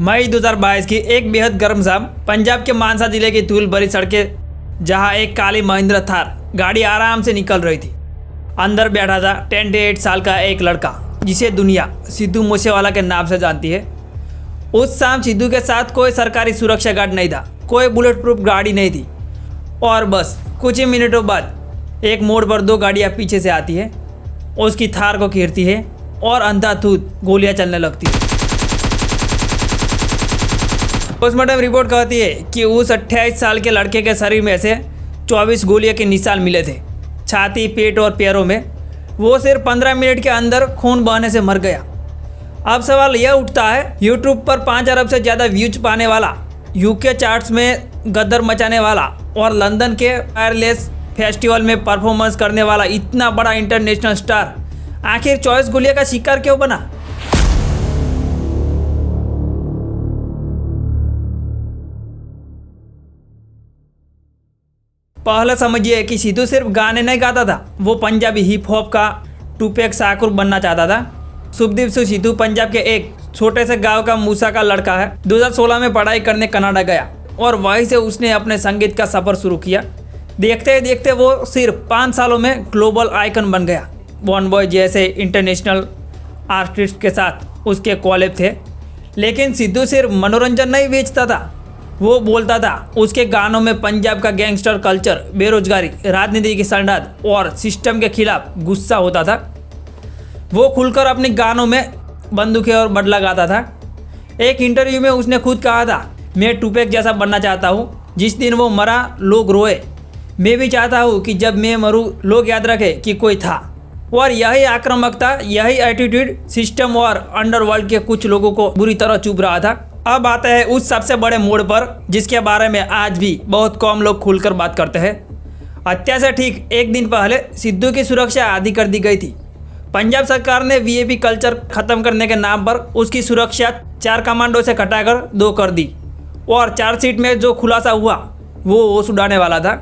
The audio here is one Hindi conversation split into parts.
मई 2022 की एक बेहद गर्म शाम पंजाब के मानसा जिले की धूल भरी सड़कें, जहां एक काली महिंद्रा थार गाड़ी आराम से निकल रही थी। अंदर बैठा था 28 साल का एक लड़का, जिसे दुनिया सिद्धू मूसेवाला के नाम से जानती है। उस शाम सिद्धू के साथ कोई सरकारी सुरक्षा गार्ड नहीं था, कोई बुलेट प्रूफ गाड़ी नहीं थी, और बस कुछ ही मिनटों बाद एक मोड़ पर दो गाड़ियां पीछे से आती है, उसकी थार को घेरती है और अंधाधुंध गोलियां चलने लगती है। पोस्टमार्टम रिपोर्ट कहती है कि उस 28 साल के लड़के के शरीर में से 24 गोलियों के निशान मिले थे, छाती, पेट और पैरों में। वो सिर्फ 15 मिनट के अंदर खून बहने से मर गया। अब सवाल यह उठता है, यूट्यूब पर 5 अरब से ज़्यादा व्यूज पाने वाला, यूके चार्ट्स में गदर मचाने वाला और लंदन के फायरलेस फेस्टिवल में परफॉर्मेंस करने वाला इतना बड़ा इंटरनेशनल स्टार आखिर 24 गोलियों का शिकार क्यों बना? पहले समझिए कि सिद्धू सिर्फ गाने नहीं गाता था, वो पंजाबी हिप हॉप का टूपैक शाकुर बनना चाहता था। शुभदीप सिद्धू पंजाब के एक छोटे से गांव का मूसा का लड़का है। 2016 में पढ़ाई करने कनाडा गया और वहीं से उसने अपने संगीत का सफ़र शुरू किया। देखते ही देखते वो सिर्फ 5 सालों में ग्लोबल आइकन बन गया। वन बॉय जैसे इंटरनेशनल आर्टिस्ट के साथ उसके कॉलेब थे। लेकिन सिद्धू सिर्फ मनोरंजन नहीं बेचता था, वो बोलता था। उसके गानों में पंजाब का गैंगस्टर कल्चर, बेरोजगारी, राजनीति की संडाद और सिस्टम के खिलाफ गुस्सा होता था। वो खुलकर अपने गानों में बंदूकें और बदला गाता था। एक इंटरव्यू में उसने खुद कहा था, मैं टूपैक जैसा बनना चाहता हूँ। जिस दिन वो मरा लोग रोए, मैं भी चाहता हूँ कि जब मैं मरूँ लोग याद रखें कि कोई था। और यही आक्रामकता, यही एटीट्यूड सिस्टम और अंडरवर्ल्ड के कुछ लोगों को बुरी तरह चुभ रहा था। अब आते हैं उस सबसे बड़े मोड़ पर, जिसके बारे में आज भी बहुत कम लोग खुलकर बात करते हैं। हत्या से ठीक एक दिन पहले सिद्धू की सुरक्षा आधी कर दी गई थी। पंजाब सरकार ने वीआईपी कल्चर खत्म करने के नाम पर उसकी सुरक्षा 4 कमांडो से घटाकर 2 कर दी, और चार्जशीट में जो खुलासा हुआ वो उड़ाने वाला था।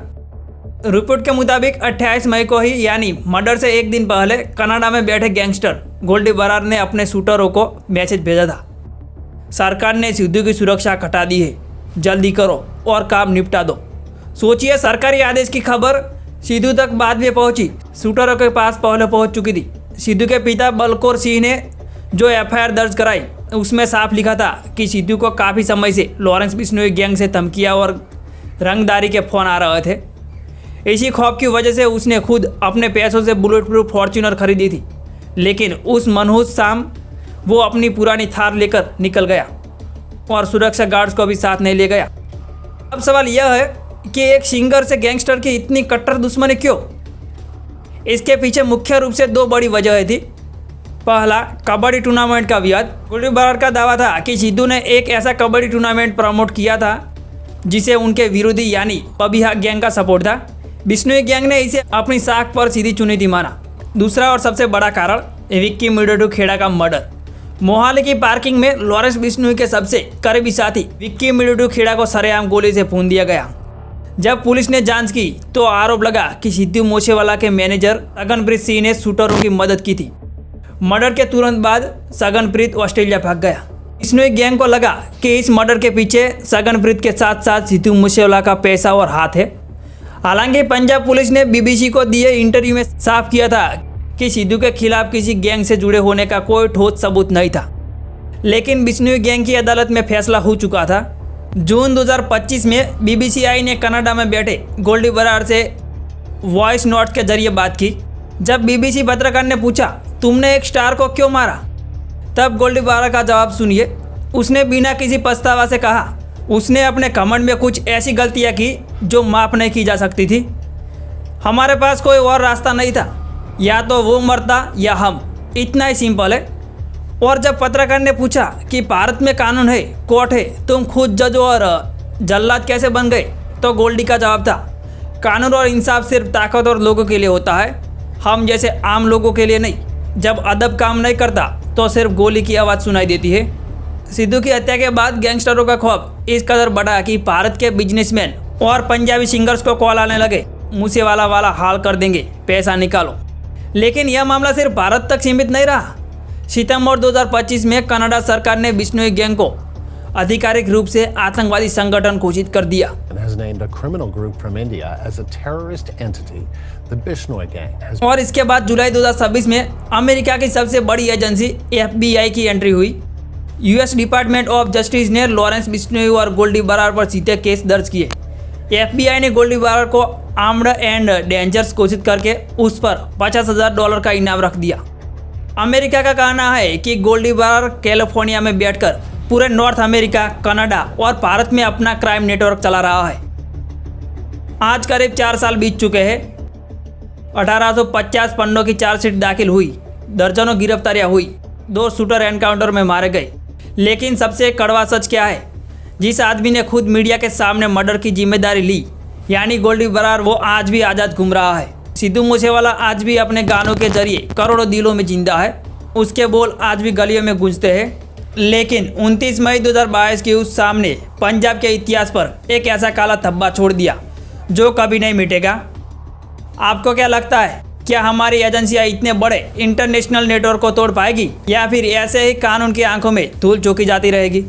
रिपोर्ट के मुताबिक 28 मई को ही, यानी मर्डर से एक दिन पहले, कनाडा में बैठे गैंगस्टर गोल्डी बरार ने अपने शूटरों को मैसेज भेजा था, सरकार ने सिद्धू की सुरक्षा घटा दी है, जल्दी करो और काम निपटा दो। सोचिए, सरकारी आदेश की खबर सिद्धू तक बाद में पहुंची, शूटरों के पास पहले पहुंच चुकी थी। सिद्धू के पिता बलकौर सिंह ने जो एफआईआर दर्ज कराई, उसमें साफ लिखा था कि सिद्धू को काफ़ी समय से लॉरेंस बिश्नोई गैंग से धमकियां और रंगदारी के फ़ोन आ रहे थे। इसी खौफ की वजह से उसने खुद अपने पैसों से बुलेट प्रूफ फॉर्च्यूनर खरीदी थी। लेकिन उस मनहूस शाम वो अपनी पुरानी थार लेकर निकल गया और सुरक्षा गार्ड्स को भी साथ नहीं ले गया। अब सवाल यह है कि एक सिंगर से गैंगस्टर की इतनी कट्टर दुश्मनी क्यों? इसके पीछे मुख्य रूप से 2 बड़ी वजहें थी। पहला, कबड्डी टूर्नामेंट का विवाद। गोल्डी बरार का दावा था कि सिद्धू ने एक ऐसा कबड्डी टूर्नामेंट प्रमोट किया था जिसे उनके विरोधी यानी पबिहा गैंग का सपोर्ट था। बिश्नोई गैंग ने इसे अपनी साख पर सीधी चुनीती माना। दूसरा और सबसे बड़ा कारण, विक्की मिडोडू खेड़ा का मर्डर। मोहाली की पार्किंग में लॉरेंस बिश्नोई के सबसे करीबी साथी विक्की मिडोडू खेड़ा को सरेआम गोली से भून दिया गया। जब पुलिस ने जांच की तो आरोप लगा कि सिद्धू मूसेवाला के मैनेजर सगनप्रीत सिंह ने शूटरों की मदद की थी। मर्डर के तुरंत बाद सगनप्रीत ऑस्ट्रेलिया भाग गया। बिश्नोई गैंग को लगा कि इस मर्डर के पीछे सगनप्रीत के साथ साथ सिद्धू मूसेवाला का पैसा और हाथ है। हालांकि पंजाब पुलिस ने बीबीसी को दिए इंटरव्यू में साफ किया था कि सिद्धू के खिलाफ किसी गैंग से जुड़े होने का कोई ठोस सबूत नहीं था। लेकिन बिश्नोई गैंग की अदालत में फैसला हो चुका था। जून 2025 में बीबीसीआई ने कनाडा में बैठे गोल्डी बरार से वॉइस नोट के जरिए बात की। जब बीबीसी पत्रकार ने पूछा, तुमने एक स्टार को क्यों मारा, तब गोल्डी बरार का जवाब सुनिए। उसने बिना किसी पछतावा से कहा, उसने अपने घमंड में कुछ ऐसी गलतियाँ की जो माफ़ नहीं की जा सकती थी। हमारे पास कोई और रास्ता नहीं था, या तो वो मरता या हम, इतना ही सिंपल है। और जब पत्रकार ने पूछा कि भारत में कानून है, कोर्ट है, तुम खुद जज और जल्लाद कैसे बन गए, तो गोल्डी का जवाब था, कानून और इंसाफ सिर्फ ताकतवर लोगों के लिए होता है, हम जैसे आम लोगों के लिए नहीं। जब अदब काम नहीं करता तो सिर्फ गोली की आवाज़ सुनाई देती है। सिद्धू की हत्या के बाद गैंगस्टरों का खौफ इस कदर बढ़ा कि भारत के बिजनेसमैन और पंजाबी सिंगर्स को कॉल आने लगे, मूसेवाला वाला हाल कर देंगे, पैसा निकालो। लेकिन यह मामला सिर्फ भारत तक सीमित नहीं रहा। सितंबर 2025 में कनाडा सरकार ने बिश्नोई गैंग को आधिकारिक रूप से आतंकवादी संगठन घोषित कर दिया। has named a criminal group from India as a terrorist entity. The Bishnoi gang has और इसके बाद जुलाई 2026 में अमेरिका की सबसे बड़ी एजेंसी FBI की एंट्री हुई। यूएस डिपार्टमेंट ऑफ जस्टिस ने लॉरेंस बिश्नोई और गोल्डी बरार पर सीधे केस दर्ज किए। FBI ने गोल्डी बरार को आर्म्ड एंड डेंजरस घोषित करके उस पर $50,000 का इनाम रख दिया। अमेरिका का कहना है कि गोल्डी बरार कैलिफोर्निया में बैठकर पूरे नॉर्थ अमेरिका, कनाडा और भारत में अपना क्राइम नेटवर्क चला रहा है। आज करीब 4 साल बीत चुके हैं। 1850 पन्नों की चार्जशीट दाखिल हुई, दर्जनों गिरफ्तारियां हुई, 2 शूटर एनकाउंटर में मारे गए। लेकिन सबसे कड़वा सच क्या है? जिस आदमी ने खुद मीडिया के सामने मर्डर की जिम्मेदारी ली, यानी गोल्डी बरार, वो आज भी आज़ाद घूम रहा है। सिद्धू मूसेवाला आज भी अपने गानों के जरिए करोड़ों दिलों में जिंदा है। उसके बोल आज भी गलियों में गूंजते हैं। लेकिन 29 मई 2022 की उस सामने पंजाब के इतिहास पर एक ऐसा काला धब्बा छोड़ दिया जो कभी नहीं मिटेगा। आपको क्या लगता है, क्या हमारी एजेंसियां इतने बड़े इंटरनेशनल नेटवर्क को तोड़ पाएगी या फिर ऐसे ही कानून की आंखों में धूल झोंकी जाती रहेगी?